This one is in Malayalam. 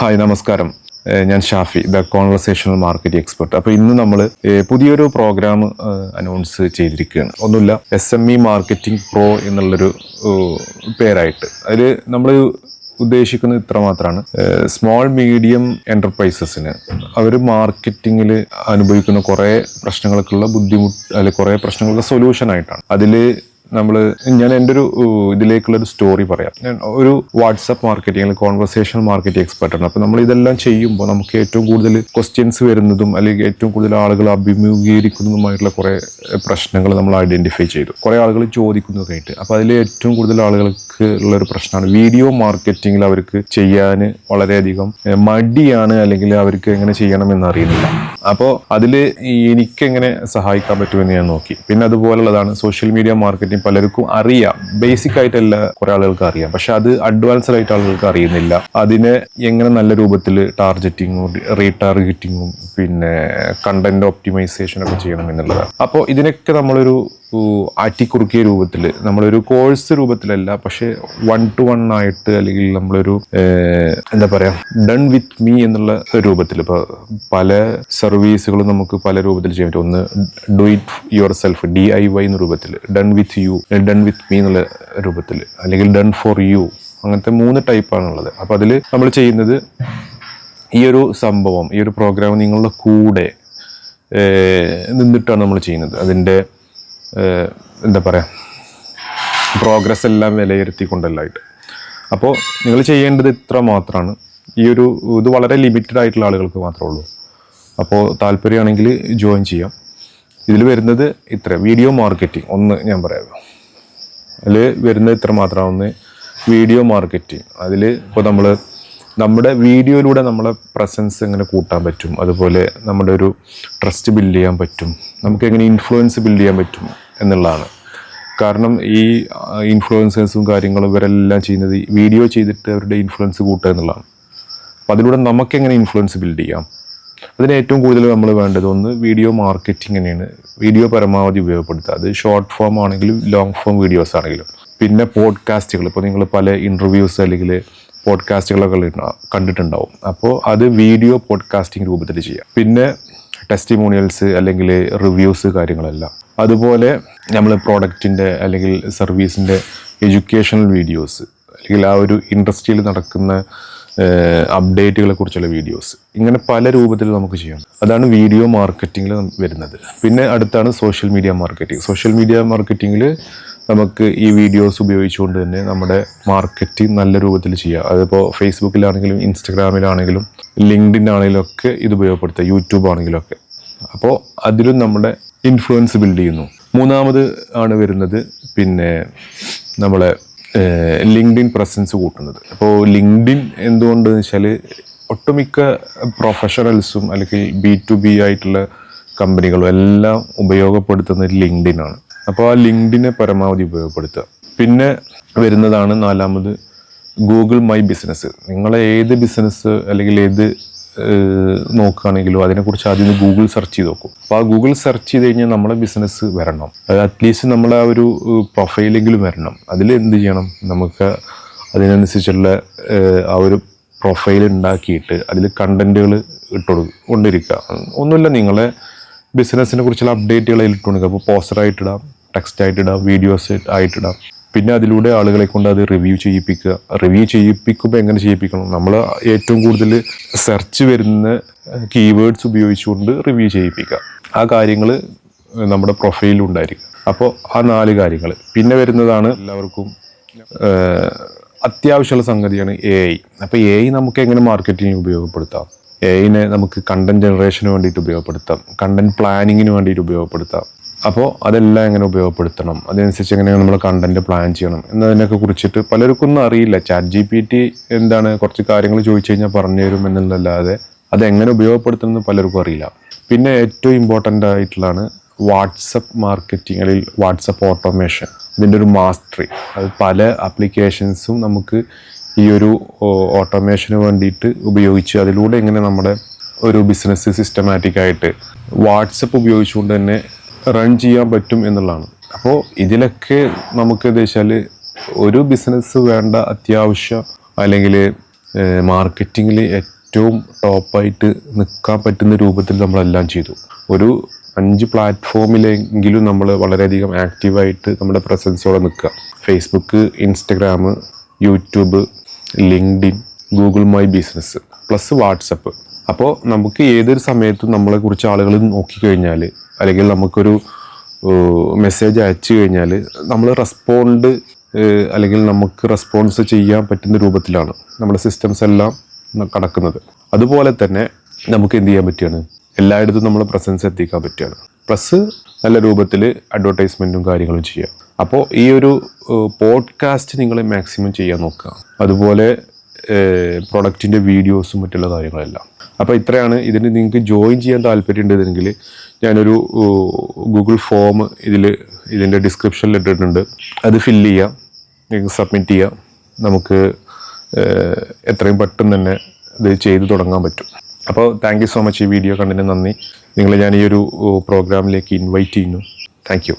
ഹായ് നമസ്കാരം. ഞാൻ Shafi, the conversational marketing expert. അപ്പോൾ ഇന്ന് നമ്മൾ പുതിയൊരു പ്രോഗ്രാം അനൗൺസ് ചെയ്തിരിക്കുകയാണ്. ഒന്നുമില്ല, SME മാർക്കറ്റിംഗ് പ്രോ എന്നുള്ളൊരു പേരായിട്ട്. അതിൽ നമ്മൾ ഉദ്ദേശിക്കുന്നത് ഇത്ര മാത്രമാണ്. സ്മോൾ മീഡിയം എൻ്റർപ്രൈസസിന് അവർ മാർക്കറ്റിങ്ങിൽ അനുഭവിക്കുന്ന കുറേ പ്രശ്നങ്ങൾക്കുള്ള ബുദ്ധിമുട്ട് അല്ലെങ്കിൽ കുറേ പ്രശ്നങ്ങൾക്ക് സൊല്യൂഷൻ ആയിട്ടാണ്. ഞാൻ എൻ്റെ ഒരു ഇതിലേക്കുള്ളൊരു സ്റ്റോറി പറയാം. ഞാൻ ഒരു വാട്സപ്പ് മാർക്കറ്റിംഗ് അല്ലെങ്കിൽ കോൺവെർസേഷണൽ മാർക്കറ്റിംഗ് എക്സ്പെർട്ടാണ്. അപ്പോൾ നമ്മൾ ഇതെല്ലാം ചെയ്യുമ്പോൾ നമുക്ക് ഏറ്റവും കൂടുതൽ ക്വസ്റ്റ്യൻസ് വരുന്നതും അല്ലെങ്കിൽ ഏറ്റവും കൂടുതൽ ആളുകൾ അഭിമുഖീകരിക്കുന്നതുമായിട്ടുള്ള കുറേ പ്രശ്നങ്ങൾ നമ്മൾ ഐഡൻറ്റിഫൈ ചെയ്തു. കുറേ ആളുകൾ ചോദിക്കുന്നതൊക്കെ ആയിട്ട്. അപ്പോൾ അതിൽ ഏറ്റവും കൂടുതൽ ആളുകൾക്ക് ഉള്ളൊരു പ്രശ്നമാണ് വീഡിയോ മാർക്കറ്റിങ്ങിൽ അവർക്ക് ചെയ്യാൻ വളരെയധികം മടിയാണ്, അല്ലെങ്കിൽ അവർക്ക് എങ്ങനെ ചെയ്യണമെന്ന് അറിയുന്നില്ല. അപ്പോൾ അതിൽ എനിക്കെങ്ങനെ സഹായിക്കാൻ പറ്റുമെന്ന് ഞാൻ നോക്കി. പിന്നെ അതുപോലുള്ളതാണ് സോഷ്യൽ മീഡിയ മാർക്കറ്റിംഗ്. പലർക്കും അറിയാം, ബേസിക് ആയിട്ടല്ല കുറെ ആളുകൾക്ക് അറിയാം, പക്ഷെ അത് അഡ്വാൻസ്ഡ് ആയിട്ട് ആളുകൾക്ക് അറിയുന്നില്ല. അതിനെ എങ്ങനെ നല്ല രൂപത്തിൽ ടാർഗറ്റിങ്ങും റീടാർഗറ്റിങ്ങും പിന്നെ കണ്ടന്റ് ഒപ്റ്റിമൈസേഷൻ ഒക്കെ ചെയ്യണം എന്നുള്ളതാണ്. അപ്പോൾ ഇതിനൊക്കെ നമ്മളൊരു ആറ്റിക്കുറുക്കിയ രൂപത്തിൽ, നമ്മളൊരു കോഴ്സ് രൂപത്തിലല്ല, പക്ഷെ 1-to-1 ആയിട്ട്, അല്ലെങ്കിൽ നമ്മളൊരു എന്താ പറയാ, ഡൺ വിത്ത് മീ എന്നുള്ള രൂപത്തിൽ. ഇപ്പോൾ പല സർവീസുകളും നമുക്ക് പല രൂപത്തിൽ ചെയ്യാൻ പറ്റും. ഒന്ന് do it your self, DIY എന്ന രൂപത്തിൽ, done with you, done with me എന്നുള്ള രൂപത്തിൽ, അല്ലെങ്കിൽ ഡൺ ഫോർ യു, അങ്ങനത്തെ 3 ടൈപ്പാണുള്ളത്. അപ്പോൾ അതിൽ നമ്മൾ ചെയ്യുന്നത് ഈ ഒരു സംഭവം, ഈ ഒരു പ്രോഗ്രാം നിങ്ങളുടെ കൂടെ നിന്നിട്ടാണ് നമ്മൾ ചെയ്യുന്നത്. അതിൻ്റെ എന്താ പറയുക, പ്രോഗ്രസ് എല്ലാം വിലയിരുത്തിക്കൊണ്ടല്ലായിട്ട്. അപ്പോൾ നിങ്ങൾ ചെയ്യേണ്ടത് ഇത്ര മാത്രമാണ്. ഇത് വളരെ ലിമിറ്റഡ് ആയിട്ടുള്ള ആളുകൾക്ക് മാത്രമേ ഉള്ളൂ. അപ്പോൾ താല്പര്യമാണെങ്കിൽ ജോയിൻ ചെയ്യാം. ഇതിൽ വരുന്നത് ഇത്ര വീഡിയോ മാർക്കറ്റിംഗ്. ഒന്ന് ഞാൻ പറയാം, അതിൽ വരുന്നത് ഇത്ര മാത്രമാണ്. Video marketing. അതിൽ ഇപ്പോൾ നമ്മുടെ വീഡിയോയിലൂടെ നമ്മളെ പ്രസൻസ് എങ്ങനെ കൂട്ടാൻ പറ്റും, അതുപോലെ നമ്മുടെ ഒരു ട്രസ്റ്റ് ബിൽഡ് ചെയ്യാൻ പറ്റും, നമുക്ക് എങ്ങനെ ഇൻഫ്ലുവൻസ് ബിൽഡ് ചെയ്യാൻ പറ്റും എന്നുള്ളതാണ്. കാരണം ഈ ഇൻഫ്ലുവൻസേഴ്സും കാര്യങ്ങളും ഇവരെല്ലാം ചെയ്യുന്നത് വീഡിയോ ചെയ്തിട്ട് അവരുടെ ഇൻഫ്ലുവൻസ് കൂട്ടുക എന്നുള്ളതാണ്. അപ്പോൾ അതിലൂടെ നമുക്കെങ്ങനെ ഇൻഫ്ലുവൻസ് ബിൽഡ് ചെയ്യാം, അതിന് ഏറ്റവും കൂടുതൽ നമ്മൾ വേണ്ടത് ഒന്ന് വീഡിയോ മാർക്കറ്റിംഗ് തന്നെയാണ്. വീഡിയോ പരമാവധി ഉപയോഗപ്പെടുത്തുക. അത് ഷോർട്ട് ഫോം ആണെങ്കിലും ലോങ് ഫോം വീഡിയോസ് ആണെങ്കിലും. പിന്നെ പോഡ്കാസ്റ്റുകൾ. ഇപ്പോൾ നിങ്ങൾ പല ഇൻ്റർവ്യൂസ് അല്ലെങ്കിൽ പോഡ്കാസ്റ്റുകളൊക്കെ കണ്ടിട്ടുണ്ടാവും. അപ്പോൾ അത് വീഡിയോ പോഡ്കാസ്റ്റിംഗ് രൂപത്തിൽ ചെയ്യാം. പിന്നെ ടെസ്റ്റിമോണിയൽസ് അല്ലെങ്കിൽ റിവ്യൂസ് കാര്യങ്ങളെല്ലാം. അതുപോലെ നമ്മൾ പ്രോഡക്റ്റിൻ്റെ അല്ലെങ്കിൽ സർവീസിൻ്റെ എഡ്യൂക്കേഷണൽ വീഡിയോസ്, അല്ലെങ്കിൽ ആ ഒരു ഇൻഡസ്ട്രിയിൽ നടക്കുന്ന അപ്ഡേറ്റുകളെ കുറിച്ചുള്ള വീഡിയോസ്, ഇങ്ങനെ പല രൂപത്തിൽ നമുക്ക് ചെയ്യാം. അതാണ് വീഡിയോ മാർക്കറ്റിങ്ങിൽ വരുന്നത്. പിന്നെ അടുത്താണ് social media marketing. Social media മാർക്കറ്റിങ്ങിൽ നമുക്ക് ഈ വീഡിയോസ് ഉപയോഗിച്ചുകൊണ്ട് തന്നെ നമ്മുടെ മാർക്കറ്റിംഗ് നല്ല രൂപത്തിൽ ചെയ്യാം. അതിപ്പോൾ ഫേസ്ബുക്കിലാണെങ്കിലും ഇൻസ്റ്റഗ്രാമിലാണെങ്കിലും ലിങ്ക്ഡിൻ ആണെങ്കിലും ഒക്കെ ഇത് ഉപയോഗപ്പെടുത്തുക, യൂട്യൂബ് ആണെങ്കിലും ഒക്കെ. അപ്പോൾ അതിലും നമ്മുടെ ഇൻഫ്ലുവൻസ് ബിൽഡ് ചെയ്യുന്നു. മൂന്നാമത് ആണ് വരുന്നത് പിന്നെ നമ്മളെ ലിങ്ക്ഡിൻ പ്രസൻസ് കൂട്ടുന്നത്. അപ്പോൾ ലിങ്ക്ഡിൻ എന്തുകൊണ്ടെന്ന് വെച്ചാൽ ഒട്ടുമിക്ക പ്രൊഫഷണൽസും അല്ലെങ്കിൽ B2B ആയിട്ടുള്ള കമ്പനികളും എല്ലാം ഉപയോഗപ്പെടുത്തുന്നത് ലിങ്ക്ഡിൻ ആണ്. അപ്പോൾ ആ ലിങ്ക്ഡിനെ പരമാവധി ഉപയോഗപ്പെടുത്തുക. പിന്നെ വരുന്നതാണ് നാലാമത് ഗൂഗിൾ മൈ ബിസിനസ്. നിങ്ങളെ ഏത് ബിസിനസ് അല്ലെങ്കിൽ ഏത് നോക്കുകയാണെങ്കിലും അതിനെക്കുറിച്ച് ആദ്യം ഗൂഗിൾ സെർച്ച് ചെയ്ത് നോക്കും. അപ്പോൾ ആ ഗൂഗിൾ സെർച്ച് ചെയ്ത് കഴിഞ്ഞാൽ നമ്മളെ ബിസിനസ് വരണം, അറ്റ്ലീസ്റ്റ് നമ്മളെ ആ ഒരു പ്രൊഫൈലെങ്കിലും വരണം. അതിൽ എന്ത് ചെയ്യണം, നമുക്ക് അതിനനുസരിച്ചുള്ള ആ ഒരു പ്രൊഫൈൽ ഉണ്ടാക്കിയിട്ട് അതിൽ കണ്ടൻറ്റുകൾ കൊണ്ടിരിക്കുക. ഒന്നുമില്ല, നിങ്ങളെ ബിസിനസ്സിനെ കുറിച്ചുള്ള അപ്ഡേറ്റുകൾ ഇട്ടുകൊടുക്കുക. അപ്പോൾ പോസ്റ്ററായിട്ടിടാം, ടെക്സ്റ്റായിട്ടിടാം, വീഡിയോസ് ആയിട്ടിടാം. പിന്നെ അതിലൂടെ ആളുകളെ കൊണ്ട് അത് റിവ്യൂ ചെയ്യിപ്പിക്കുക. റിവ്യൂ ചെയ്യിപ്പിക്കുമ്പോൾ എങ്ങനെ ചെയ്യിപ്പിക്കണം, നമ്മൾ ഏറ്റവും കൂടുതൽ സെർച്ച് വരുന്ന കീവേഡ്സ് ഉപയോഗിച്ചുകൊണ്ട് റിവ്യൂ ചെയ്യിപ്പിക്കുക. ആ കാര്യങ്ങൾ നമ്മുടെ പ്രൊഫൈലിൽ ഉണ്ടായിരിക്കും. അപ്പോൾ ആ 4 കാര്യങ്ങൾ. പിന്നെ വരുന്നതാണ് എല്ലാവർക്കും അത്യാവശ്യമുള്ള സംഗതിയാണ് AI. അപ്പോൾ AI നമുക്ക് എങ്ങനെ മാർക്കറ്റിംഗ് ഉപയോഗപ്പെടുത്താം, AIനെ നമുക്ക് കണ്ടന്റ് ജനറേഷന് വേണ്ടിയിട്ട് ഉപയോഗപ്പെടുത്താം, കണ്ടന്റ് പ്ലാനിങ്ങിന് വേണ്ടിയിട്ട് ഉപയോഗപ്പെടുത്താം. അപ്പോൾ അതെല്ലാം എങ്ങനെ ഉപയോഗപ്പെടുത്തണം, അതനുസരിച്ച് എങ്ങനെയാണ് നമ്മൾ കണ്ടന്റ് പ്ലാൻ ചെയ്യണം എന്നതിനൊക്കെ കുറിച്ചിട്ട് പലർക്കും ഒന്നും അറിയില്ല. ChatGPT എന്താണ്, കുറച്ച് കാര്യങ്ങൾ ചോദിച്ചു കഴിഞ്ഞാൽ പറഞ്ഞു തരും എന്നുള്ളതല്ലാതെ അതെങ്ങനെ ഉപയോഗപ്പെടുത്തണമെന്ന് പലർക്കും അറിയില്ല. പിന്നെ ഏറ്റവും ഇമ്പോർട്ടൻ്റ് ആയിട്ടുള്ളതാണ് വാട്സപ്പ് മാർക്കറ്റിംഗ് അല്ലെങ്കിൽ വാട്സപ്പ് ഓട്ടോമേഷൻ. ഇതിൻ്റെ ഒരു മാസ്റ്ററി. അത് പല ആപ്ലിക്കേഷൻസും നമുക്ക് ഈ ഒരു ഓട്ടോമേഷന് വേണ്ടിയിട്ട് ഉപയോഗിച്ച് അതിലൂടെ എങ്ങനെ നമ്മുടെ ഒരു ബിസിനസ് സിസ്റ്റമാറ്റിക്കായിട്ട് വാട്സപ്പ് ഉപയോഗിച്ചുകൊണ്ട് തന്നെ റൺ ചെയ്യാൻ പറ്റും എന്നുള്ളതാണ്. അപ്പോൾ ഇതിലൊക്കെ നമുക്ക് എന്താ വെച്ചാൽ ഒരു ബിസിനസ് വേണ്ട അത്യാവശ്യം അല്ലെങ്കിൽ മാർക്കറ്റിങ്ങിൽ ഏറ്റവും ടോപ്പായിട്ട് നിൽക്കാൻ പറ്റുന്ന രൂപത്തിൽ നമ്മളെല്ലാം ചെയ്തു. ഒരു 5 പ്ലാറ്റ്ഫോമിലെങ്കിലും നമ്മൾ വളരെയധികം ആക്റ്റീവായിട്ട് നമ്മുടെ പ്രസൻസോടെ നിൽക്കുക. Facebook, Instagram, YouTube, LinkedIn, Google my business plus WhatsApp. അപ്പോൾ നമുക്ക് ഏതൊരു സമയത്തും നമ്മളെക്കുറിച്ച് ആളുകൾ നോക്കിക്കഴിഞ്ഞാൽ, അല്ലെങ്കിൽ നമുക്കൊരു മെസ്സേജ് അയച്ചു കഴിഞ്ഞാൽ നമ്മൾ അല്ലെങ്കിൽ നമുക്ക് റെസ്പോൺസ് ചെയ്യാൻ പറ്റുന്ന രൂപത്തിലാണ് നമ്മുടെ സിസ്റ്റംസ് എല്ലാം കടക്കുന്നത്. അതുപോലെ തന്നെ നമുക്ക് എന്ത് ചെയ്യാൻ പറ്റുകയാണ്, എല്ലായിടത്തും നമ്മൾ പ്രസൻസ് എത്തിക്കാൻ പറ്റുകയാണ്. പ്ലസ് നല്ല രൂപത്തിൽ അഡ്വർടൈസ്മെൻറ്റും കാര്യങ്ങളും ചെയ്യാം. അപ്പോൾ ഈ ഒരു പോഡ്കാസ്റ്റ് നിങ്ങൾ മാക്സിമം ചെയ്യാൻ നോക്കുക. അതുപോലെ പ്രൊഡക്റ്റിൻ്റെ വീഡിയോസും മറ്റുള്ള കാര്യങ്ങളെല്ലാം. അപ്പോൾ ഇത്രയാണ്. ഇതിന് നിങ്ങൾക്ക് ജോയിൻ ചെയ്യാൻ താല്പര്യമുണ്ടെങ്കിൽ ഞാനൊരു ഗൂഗിൾ ഫോം ഇതിൻ്റെ ഡിസ്ക്രിപ്ഷനിൽ ഇട്ടിട്ടുണ്ട്. അത് ഫില്ല് ചെയ്യാം, നിങ്ങൾക്ക് സബ്മിറ്റ് ചെയ്യാം. നമുക്ക് എത്രയും പെട്ടെന്ന് തന്നെ ഇത് ചെയ്ത് തുടങ്ങാൻ പറ്റും. അപ്പോൾ താങ്ക് യു സോ മച്ച്. ഈ വീഡിയോ കണ്ടതിന് നന്ദി. ഞാൻ ഈ ഒരു പ്രോഗ്രാമിലേക്ക് ഇൻവൈറ്റ് ചെയ്യുന്നു. Thank you.